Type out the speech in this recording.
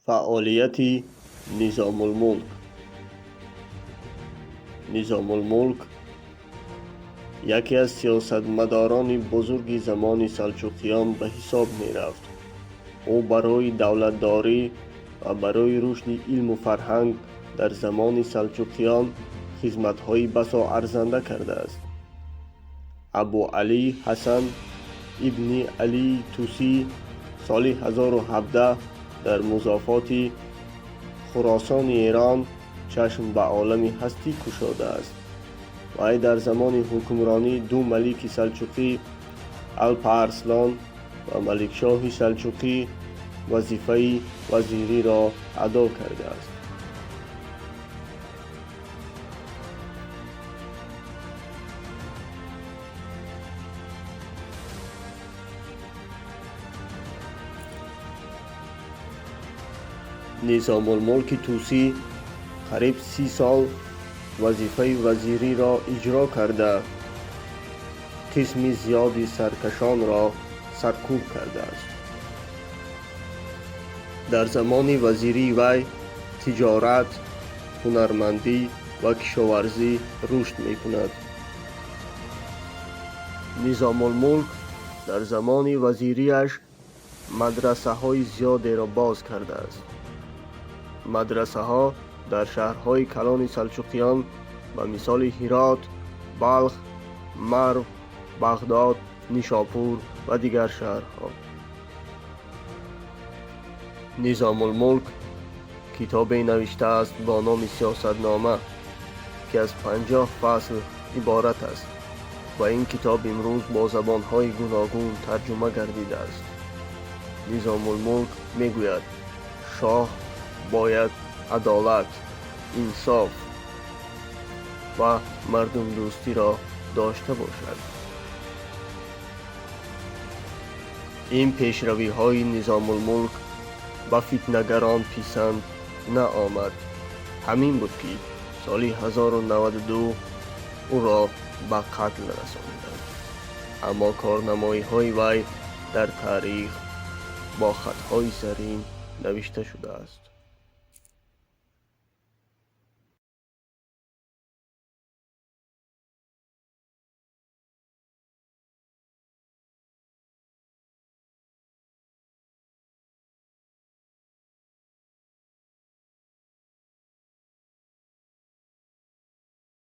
فاعلیتی نظام‌الملک. نظام‌الملک یکی از سیاستمداران بزرگ زمان سلجوقیان به حساب می رفت. او برای دولتداری و برای رشد علم و فرهنگ در زمان سلجوقیان خدمت‌های بسا ارزنده کرده است. ابو علی حسن ابن علی توسی سال 1017 در مضافات خراسان ایران چشم به عالم هستی گشوده است. وی در زمان حکمرانی دو ملک سلجوقی الپ ارسلان و ملکشاه سلجوقی وظیفه وزیری را ادا کرده است. نظام‌الملک توسی قریب 30 سال وظیفه وزیری را اجرا کرده قسم زیادی سرکشان را سرکوب کرده است. در زمان وزیری وی تجارت، هنرمندی و کشاورزی رشد می کند. نظام‌الملک در زمان وزیریش مدرسه های زیادی را باز کرده است. مدرسه ها در شهرهای کلان سلجوقیان به مثال هرات، بلخ، مرو، بغداد، نیشاپور و دیگر شهرها. نظام‌الملک کتابی نوشته است با نام سیاستنامه که از 50 فصل عبارت است و این کتاب امروز با زبان‌های گوناگون ترجمه گردیده است. نظام‌الملک میگوید شاه باید عدالت، انصاف و مردم دوستی را داشته باشد. این پیشروی های نظام‌الملک به فتنه‌گران پسند نآمد. همین بود که سال 1092 او را به قتل رساندند. اما کارنمایی های وی در تاریخ با خطهای زرین نوشته شده است.